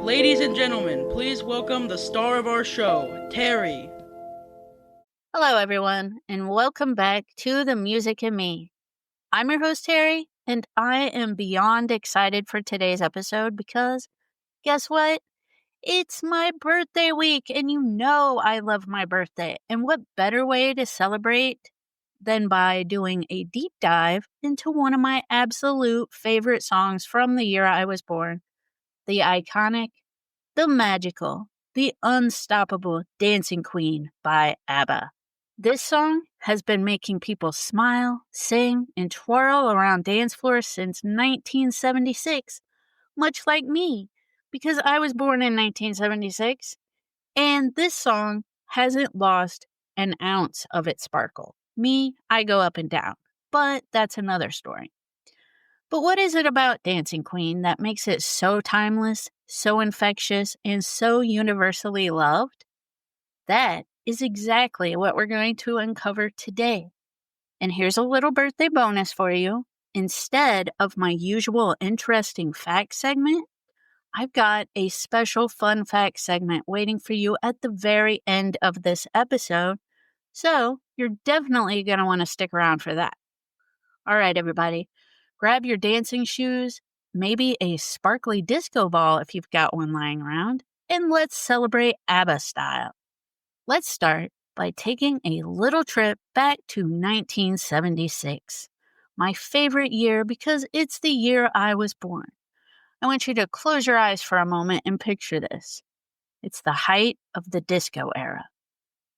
Ladies and gentlemen, please welcome the star of our show, Teri. Hello, everyone, and welcome back to The Music and Me. I'm your host, Teri, and I am beyond excited for today's episode because, guess what? It's my birthday week, and you know I love my birthday. And what better way to celebrate than by doing a deep dive into one of my absolute favorite songs from the year I was born, the iconic, the magical, the unstoppable Dancing Queen by ABBA. This song has been making people smile, sing, and twirl around dance floors since 1976, much like me, because I was born in 1976, and this song hasn't lost an ounce of its sparkle. Me, I go up and down, but that's another story. But what is it about Dancing Queen that makes it so timeless, so infectious, and so universally loved? That is exactly what we're going to uncover today. And here's a little birthday bonus for you. Instead of my usual interesting fact segment, I've got a special fun fact segment waiting for you at the very end of this episode. So you're definitely going to want to stick around for that. All right, everybody, grab your dancing shoes, maybe a sparkly disco ball if you've got one lying around, and let's celebrate ABBA style. Let's start by taking a little trip back to 1976, my favorite year because it's the year I was born. I want you to close your eyes for a moment and picture this. It's the height of the disco era.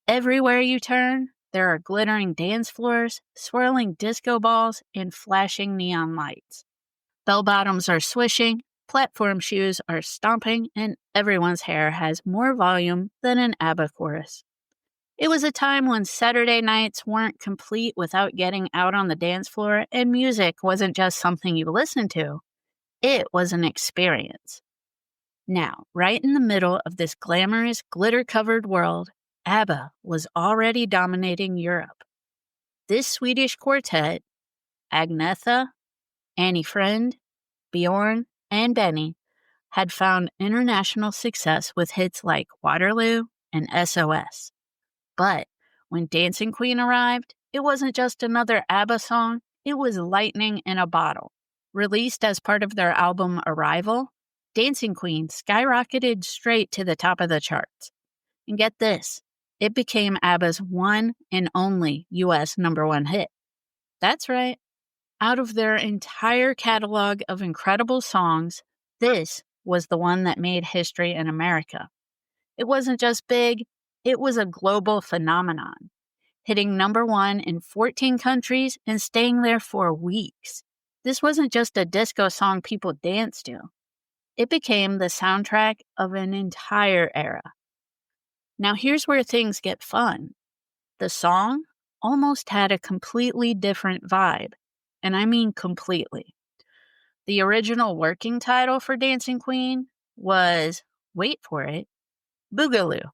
Everywhere you turn, there are glittering dance floors, swirling disco balls, and flashing neon lights. Bell-bottoms are swishing, platform shoes are stomping, and everyone's hair has more volume than an ABBA chorus. It was a time when Saturday nights weren't complete without getting out on the dance floor, and music wasn't just something you listened to. It was an experience. Now, right in the middle of this glamorous, glitter-covered world, ABBA was already dominating Europe. This Swedish quartet, Agnetha, Annie Friend, Bjorn, and Benny, had found international success with hits like Waterloo and SOS. But when Dancing Queen arrived, it wasn't just another ABBA song, it was lightning in a bottle. Released as part of their album Arrival, Dancing Queen skyrocketed straight to the top of the charts. And get this, it became ABBA's one and only US #1 hit. That's right. Out of their entire catalog of incredible songs, this was the one that made history in America. It wasn't just big, it was a global phenomenon, hitting #1 in 14 countries and staying there for weeks. This wasn't just a disco song people danced to. It became the soundtrack of an entire era. Now here's where things get fun. The song almost had a completely different vibe, and I mean completely. The original working title for Dancing Queen was, wait for it, Boogaloo.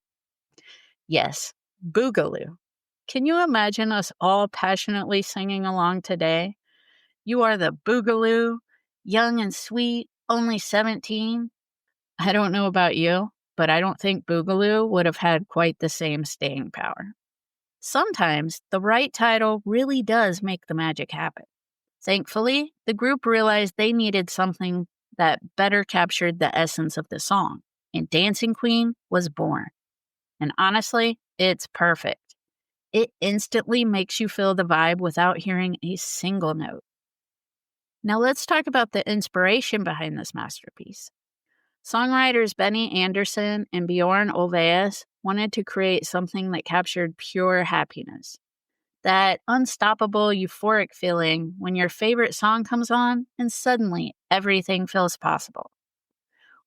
Yes, Boogaloo. Can you imagine us all passionately singing along today? You are the Boogaloo, young and sweet, only 17. I don't know about you, but I don't think Boogaloo would have had quite the same staying power. Sometimes the right title really does make the magic happen. Thankfully, the group realized they needed something that better captured the essence of the song, and Dancing Queen was born. And honestly, it's perfect. It instantly makes you feel the vibe without hearing a single note. Now let's talk about the inspiration behind this masterpiece. Songwriters Benny Andersson and Bjorn Ulvaeus wanted to create something that captured pure happiness. That unstoppable, euphoric feeling when your favorite song comes on and suddenly everything feels possible.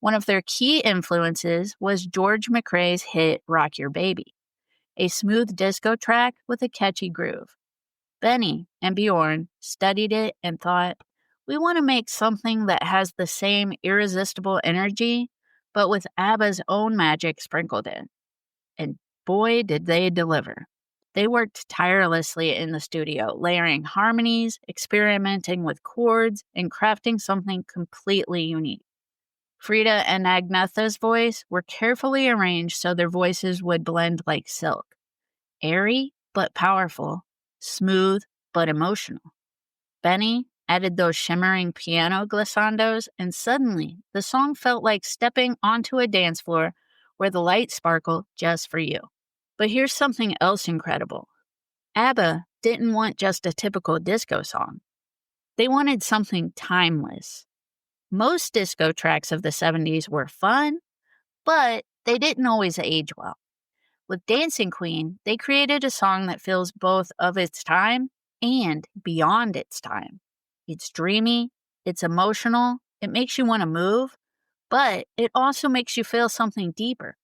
One of their key influences was George McRae's hit Rock Your Baby, a smooth disco track with a catchy groove. Benny and Bjorn studied it and thought, we want to make something that has the same irresistible energy, but with ABBA's own magic sprinkled in. And boy, did they deliver. They worked tirelessly in the studio, layering harmonies, experimenting with chords, and crafting something completely unique. Frida and Agnetha's voice were carefully arranged so their voices would blend like silk. Airy but powerful, smooth but emotional. Benny added those shimmering piano glissandos, and suddenly the song felt like stepping onto a dance floor where the lights sparkle just for you. But here's something else incredible. ABBA didn't want just a typical disco song. They wanted something timeless. Most disco tracks of the 70s were fun, but they didn't always age well. With Dancing Queen, they created a song that feels both of its time and beyond its time. It's dreamy, it's emotional, it makes you want to move, but it also makes you feel something deeper.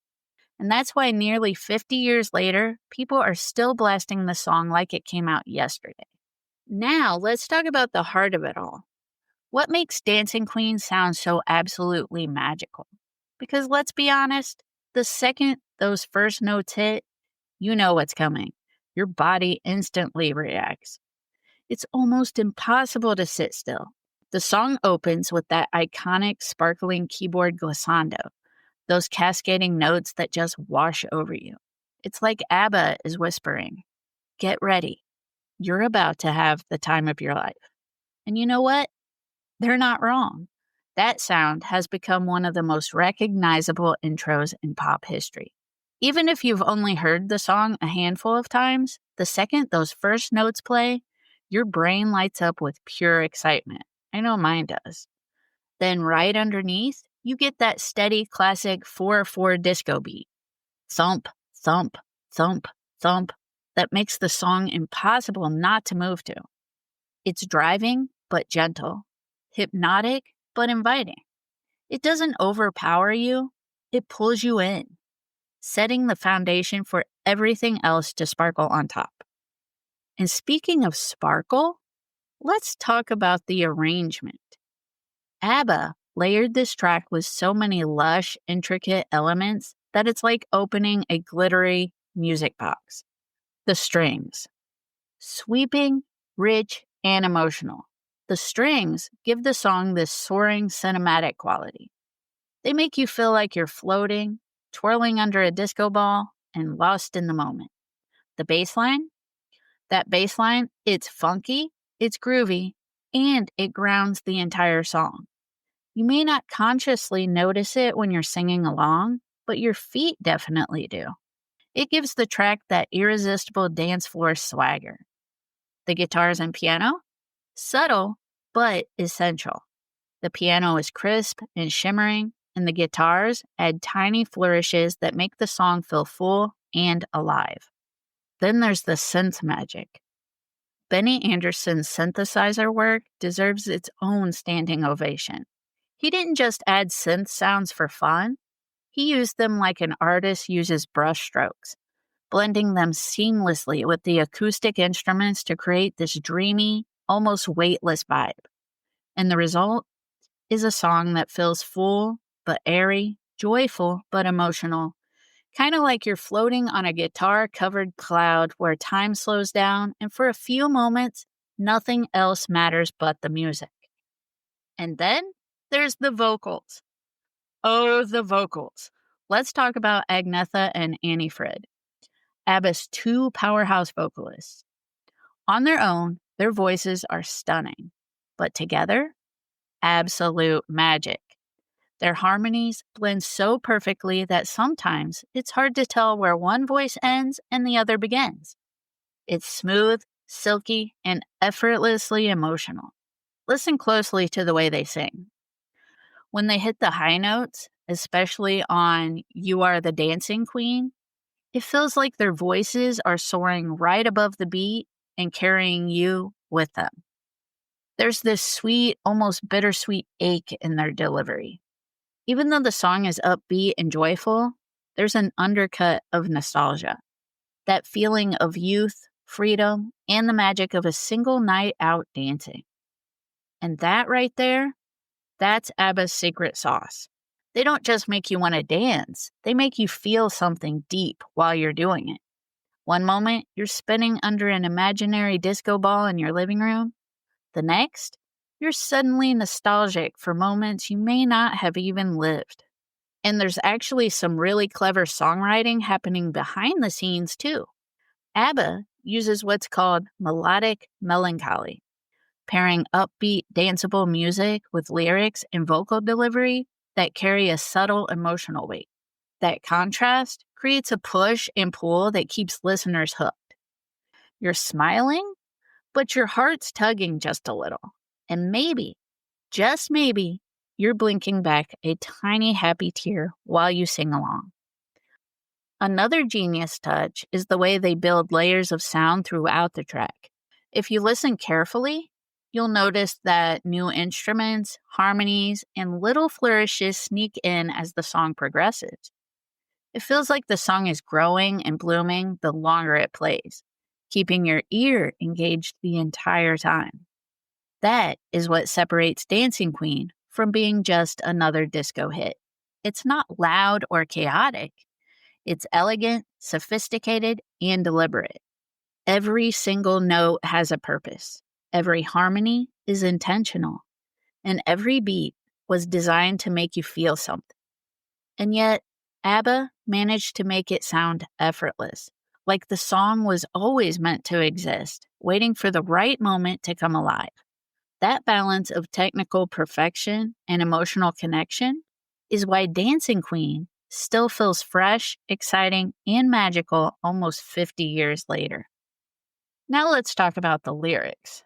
And that's why nearly 50 years later, people are still blasting the song like it came out yesterday. Now, let's talk about the heart of it all. What makes Dancing Queen sound so absolutely magical? Because let's be honest, the second those first notes hit, you know what's coming. Your body instantly reacts. It's almost impossible to sit still. The song opens with that iconic sparkling keyboard glissando, those cascading notes that just wash over you. It's like ABBA is whispering, "Get ready. You're about to have the time of your life." And you know what? They're not wrong. That sound has become one of the most recognizable intros in pop history. Even if you've only heard the song a handful of times, the second those first notes play, your brain lights up with pure excitement. I know mine does. Then right underneath, you get that steady classic 4/4 disco beat. Thump, thump, thump, thump, that makes the song impossible not to move to. It's driving, but gentle. Hypnotic, but inviting. It doesn't overpower you, it pulls you in, setting the foundation for everything else to sparkle on top. And speaking of sparkle, let's talk about the arrangement. ABBA layered this track with so many lush, intricate elements that it's like opening a glittery music box. The strings. Sweeping, rich, and emotional. The strings give the song this soaring cinematic quality. They make you feel like you're floating, twirling under a disco ball, and lost in the moment. The bass line? That bass line, it's funky, it's groovy, and it grounds the entire song. You may not consciously notice it when you're singing along, but your feet definitely do. It gives the track that irresistible dance floor swagger. The guitars and piano? Subtle, but essential. The piano is crisp and shimmering, and the guitars add tiny flourishes that make the song feel full and alive. Then there's the synth magic. Benny Anderson's synthesizer work deserves its own standing ovation. He didn't just add synth sounds for fun, he used them like an artist uses brush strokes, blending them seamlessly with the acoustic instruments to create this dreamy, almost weightless vibe. And the result is a song that feels full but airy, joyful but emotional, kind of like you're floating on a guitar-covered cloud where time slows down and for a few moments, nothing else matters but the music. And then there's the vocals. Oh, the vocals. Let's talk about Agnetha and Annie Frid, ABBA's two powerhouse vocalists. On their own, their voices are stunning, but together, absolute magic. Their harmonies blend so perfectly that sometimes it's hard to tell where one voice ends and the other begins. It's smooth, silky, and effortlessly emotional. Listen closely to the way they sing. When they hit the high notes, especially on "You Are the Dancing Queen," it feels like their voices are soaring right above the beat and carrying you with them. There's this sweet, almost bittersweet ache in their delivery. Even though the song is upbeat and joyful, there's an undercut of nostalgia. That feeling of youth, freedom, and the magic of a single night out dancing. And that right there, that's ABBA's secret sauce. They don't just make you want to dance, they make you feel something deep while you're doing it. One moment, you're spinning under an imaginary disco ball in your living room. The next, You're suddenly nostalgic for moments you may not have even lived. And there's actually some really clever songwriting happening behind the scenes, too. ABBA uses what's called melodic melancholy, pairing upbeat, danceable music with lyrics and vocal delivery that carry a subtle emotional weight. That contrast creates a push and pull that keeps listeners hooked. You're smiling, but your heart's tugging just a little. And maybe, just maybe, you're blinking back a tiny happy tear while you sing along. Another genius touch is the way they build layers of sound throughout the track. If you listen carefully, you'll notice that new instruments, harmonies, and little flourishes sneak in as the song progresses. It feels like the song is growing and blooming the longer it plays, keeping your ear engaged the entire time. That is what separates Dancing Queen from being just another disco hit. It's not loud or chaotic. It's elegant, sophisticated, and deliberate. Every single note has a purpose. Every harmony is intentional. And every beat was designed to make you feel something. And yet, ABBA managed to make it sound effortless, like the song was always meant to exist, waiting for the right moment to come alive. That balance of technical perfection and emotional connection is why Dancing Queen still feels fresh, exciting, and magical almost 50 years later. Now let's talk about the lyrics.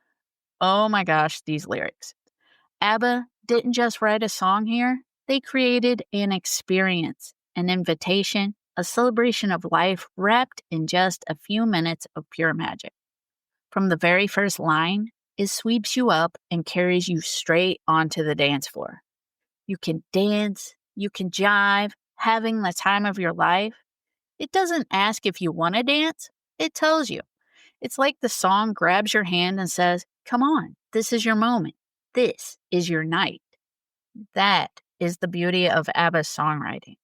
Oh my gosh, these lyrics. ABBA didn't just write a song here, they created an experience, an invitation, a celebration of life wrapped in just a few minutes of pure magic. From the very first line, it sweeps you up and carries you straight onto the dance floor. You can dance, you can jive, having the time of your life. It doesn't ask if you want to dance, it tells you. It's like the song grabs your hand and says, "Come on, this is your moment. This is your night." That is the beauty of ABBA's songwriting.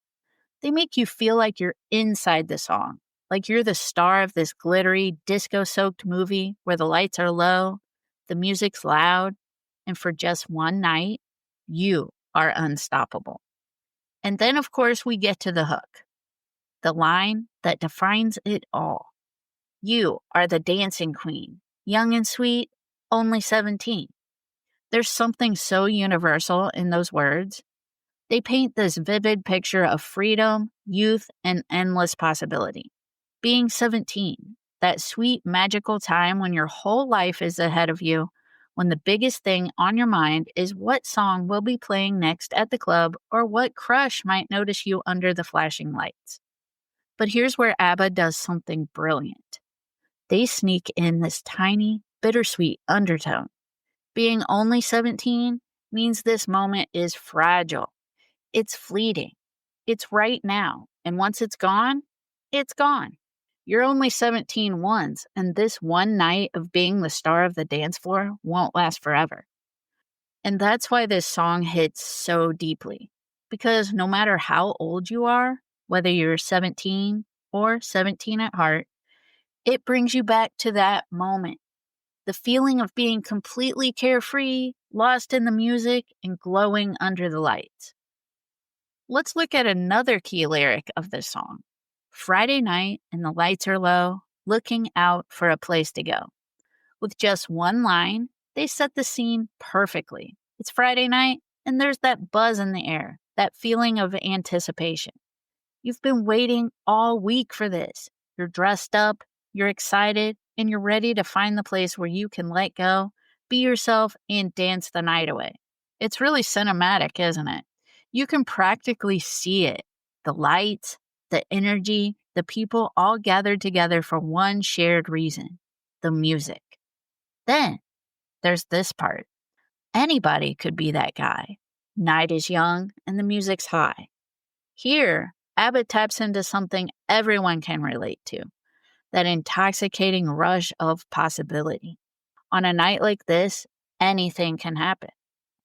They make you feel like you're inside the song, like you're the star of this glittery, disco-soaked movie where the lights are low, the music's loud, and for just one night, you are unstoppable. And then, of course, we get to the hook, the line that defines it all. You are the dancing queen, young and sweet, only 17. There's something so universal in those words. They paint this vivid picture of freedom, youth, and endless possibility. Being 17, that sweet, magical time when your whole life is ahead of you, when the biggest thing on your mind is what song will be playing next at the club or what crush might notice you under the flashing lights. But here's where ABBA does something brilliant. They sneak in this tiny, bittersweet undertone. Being only 17 means this moment is fragile. It's fleeting. It's right now. And once it's gone, it's gone. You're only 17 once, and this one night of being the star of the dance floor won't last forever. And that's why this song hits so deeply. Because no matter how old you are, whether you're 17 or 17 at heart, it brings you back to that moment. The feeling of being completely carefree, lost in the music, and glowing under the lights. Let's look at another key lyric of this song. Friday night and the lights are low, looking out for a place to go. With just one line, they set the scene perfectly. It's Friday night, and there's that buzz in the air, that feeling of anticipation. You've been waiting all week for this. You're dressed up, you're excited, and you're ready to find the place where you can let go, be yourself, and dance the night away. It's really cinematic, isn't it? You can practically see it. The lights, the energy, the people all gathered together for one shared reason, the music. Then there's this part. Anybody could be that guy. Night is young and the music's high. Here, ABBA taps into something everyone can relate to, that intoxicating rush of possibility. On a night like this, anything can happen.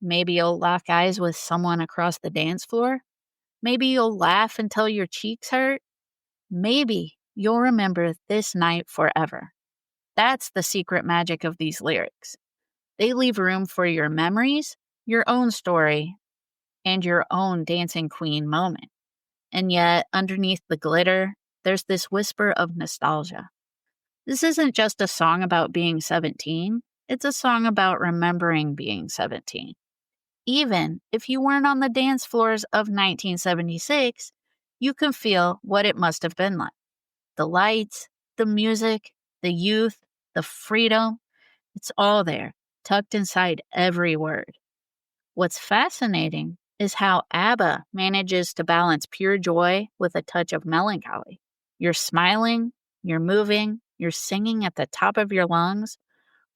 Maybe you'll lock eyes with someone across the dance floor. Maybe you'll laugh until your cheeks hurt. Maybe you'll remember this night forever. That's the secret magic of these lyrics. They leave room for your memories, your own story, and your own dancing queen moment. And yet, underneath the glitter, there's this whisper of nostalgia. This isn't just a song about being 17, it's a song about remembering being 17. Even if you weren't on the dance floors of 1976, you can feel what it must have been like. The lights, the music, the youth, the freedom, it's all there, tucked inside every word. What's fascinating is how ABBA manages to balance pure joy with a touch of melancholy. You're smiling, you're moving, you're singing at the top of your lungs,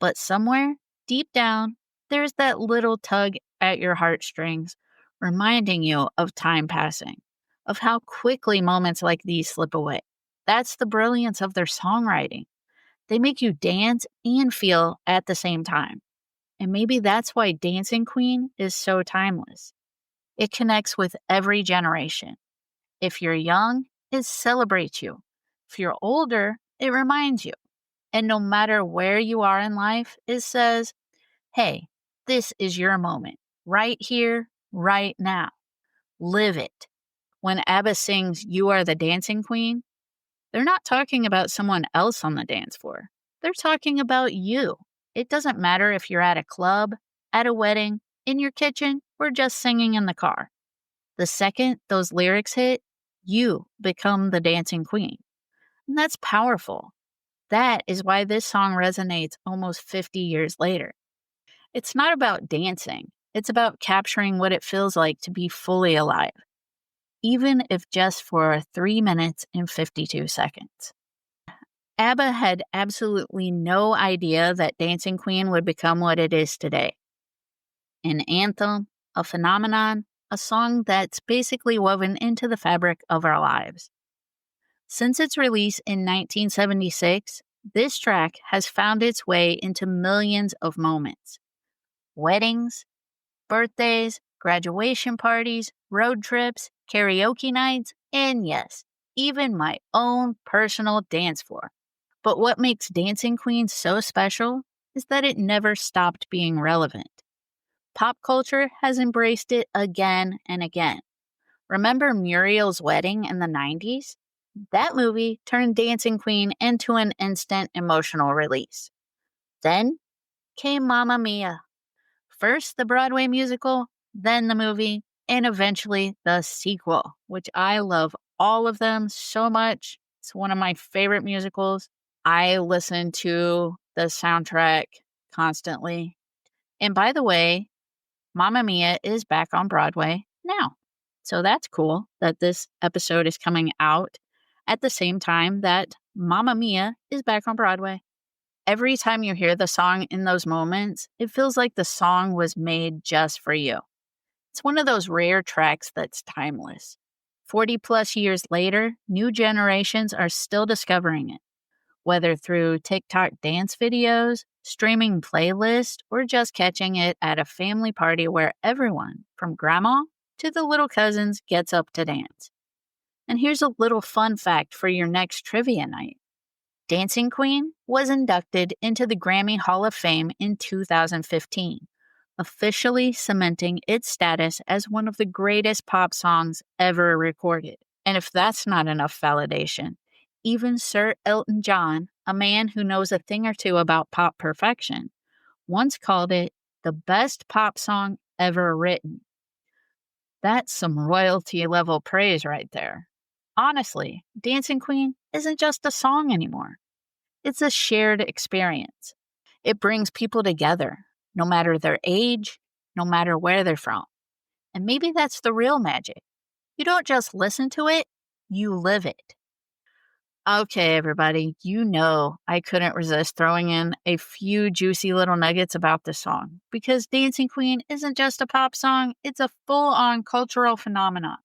but somewhere deep down, there's that little tug at your heartstrings, reminding you of time passing, of how quickly moments like these slip away. That's the brilliance of their songwriting. They make you dance and feel at the same time. And maybe that's why Dancing Queen is so timeless. It connects with every generation. If you're young, it celebrates you. If you're older, it reminds you. And no matter where you are in life, it says, hey, this is your moment, right here, right now. Live it. When ABBA sings You Are the Dancing Queen, they're not talking about someone else on the dance floor. They're talking about you. It doesn't matter if you're at a club, at a wedding, in your kitchen, or just singing in the car. The second those lyrics hit, you become the dancing queen. And that's powerful. That is why this song resonates almost 50 years later. It's not about dancing. It's about capturing what it feels like to be fully alive, even if just for 3 minutes and 52 seconds. ABBA had absolutely no idea that Dancing Queen would become what it is today. An anthem, a phenomenon, a song that's basically woven into the fabric of our lives. Since its release in 1976, this track has found its way into millions of moments. Weddings, birthdays, graduation parties, road trips, karaoke nights, and yes, even my own personal dance floor. But what makes Dancing Queen so special is that it never stopped being relevant. Pop culture has embraced it again and again. Remember Muriel's Wedding in the 90s? That movie turned Dancing Queen into an instant emotional release. Then came Mamma Mia. First the Broadway musical, then the movie, and eventually the sequel, which I love all of them so much. It's one of my favorite musicals. I listen to the soundtrack constantly. And by the way, Mamma Mia is back on Broadway now. So that's cool that this episode is coming out at the same time that Mamma Mia is back on Broadway. Every time you hear the song in those moments, it feels like the song was made just for you. It's one of those rare tracks that's timeless. 40 plus years later, new generations are still discovering it, whether through TikTok dance videos, streaming playlists, or just catching it at a family party where everyone, from grandma to the little cousins, gets up to dance. And here's a little fun fact for your next trivia night. Dancing Queen was inducted into the Grammy Hall of Fame in 2015, officially cementing its status as one of the greatest pop songs ever recorded. And if that's not enough validation, even Sir Elton John, a man who knows a thing or two about pop perfection, once called it the best pop song ever written. That's some royalty level praise right there. Honestly, Dancing Queen isn't just a song anymore. It's a shared experience. It brings people together, no matter their age, no matter where they're from. And maybe that's the real magic. You don't just listen to it, you live it. Okay, everybody, you know I couldn't resist throwing in a few juicy little nuggets about this song, because Dancing Queen isn't just a pop song, it's a full-on cultural phenomenon.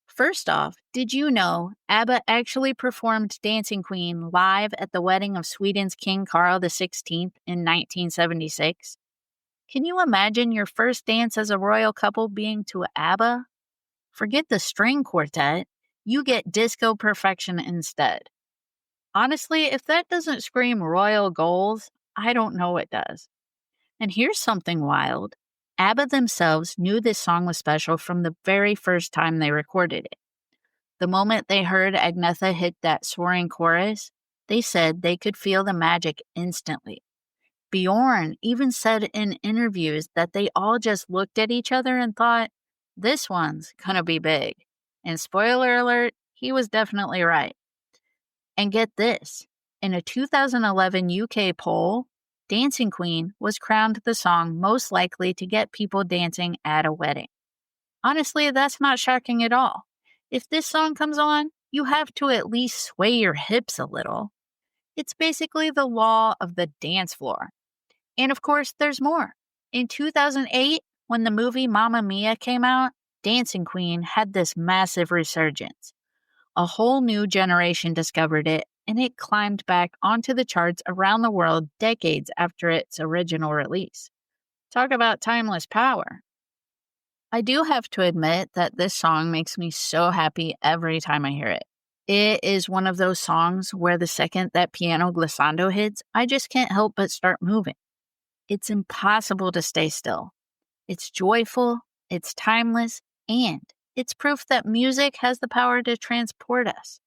First off, did you know ABBA actually performed Dancing Queen live at the wedding of Sweden's King Carl XVI in 1976? Can you imagine your first dance as a royal couple being to ABBA? Forget the string quartet, you get disco perfection instead. Honestly, if that doesn't scream royal goals, I don't know what does. And here's something wild. ABBA themselves knew this song was special from the very first time they recorded it. The moment they heard Agnetha hit that soaring chorus, they said they could feel the magic instantly. Bjorn even said in interviews that they all just looked at each other and thought, this one's gonna be big. And spoiler alert, he was definitely right. And get this, in a 2011 UK poll, Dancing Queen was crowned the song most likely to get people dancing at a wedding. Honestly, that's not shocking at all. If this song comes on, you have to at least sway your hips a little. It's basically the law of the dance floor. And of course, there's more. In 2008, when the movie Mamma Mia came out, Dancing Queen had this massive resurgence. A whole new generation discovered it, and it climbed back onto the charts around the world decades after its original release. Talk about timeless power. I do have to admit that this song makes me so happy every time I hear it. It is one of those songs where the second that piano glissando hits, I just can't help but start moving. It's impossible to stay still. It's joyful, it's timeless, and it's proof that music has the power to transport us.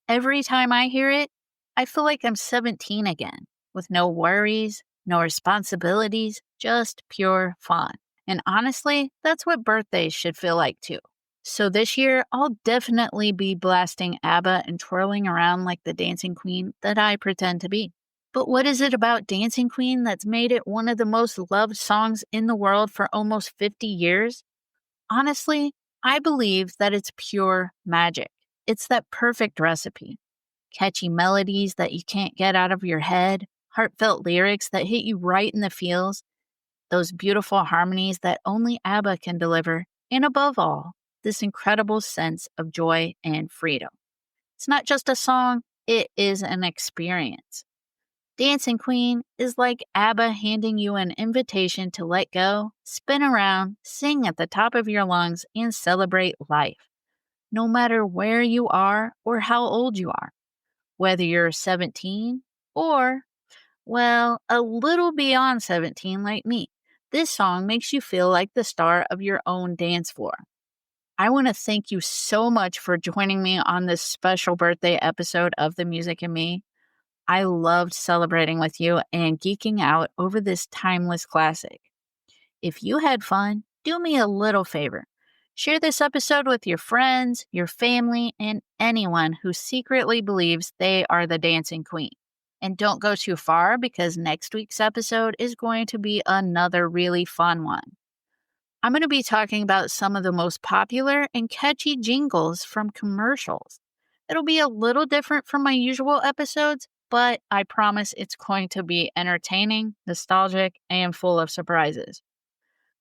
Every time I hear it, I feel like I'm 17 again, with no worries, no responsibilities, just pure fun. And honestly, that's what birthdays should feel like too. So this year, I'll definitely be blasting ABBA and twirling around like the dancing queen that I pretend to be. But what is it about Dancing Queen that's made it one of the most loved songs in the world for almost 50 years? Honestly, I believe that it's pure magic. It's that perfect recipe. Catchy melodies that you can't get out of your head, heartfelt lyrics that hit you right in the feels, those beautiful harmonies that only ABBA can deliver, and above all, this incredible sense of joy and freedom. It's not just a song, it is an experience. Dancing Queen is like ABBA handing you an invitation to let go, spin around, sing at the top of your lungs, and celebrate life. No matter where you are or how old you are, whether you're 17 or, well, a little beyond 17 like me, this song makes you feel like the star of your own dance floor. I want to thank you so much for joining me on this special birthday episode of The Music and Me. I loved celebrating with you and geeking out over this timeless classic. If you had fun, do me a little favor. Share this episode with your friends, your family, and anyone who secretly believes they are the dancing queen. And don't go too far because next week's episode is going to be another really fun one. I'm going to be talking about some of the most popular and catchy jingles from commercials. It'll be a little different from my usual episodes, but I promise it's going to be entertaining, nostalgic, and full of surprises.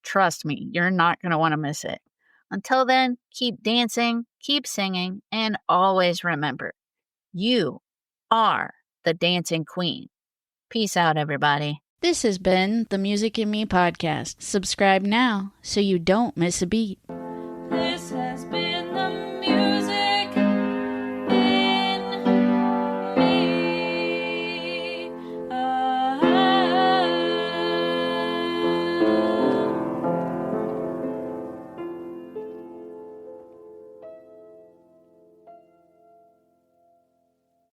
Trust me, you're not going to want to miss it. Until then, keep dancing, keep singing, and always remember, you are the dancing queen. Peace out, everybody. This has been the Music and Me podcast. Subscribe now so you don't miss a beat.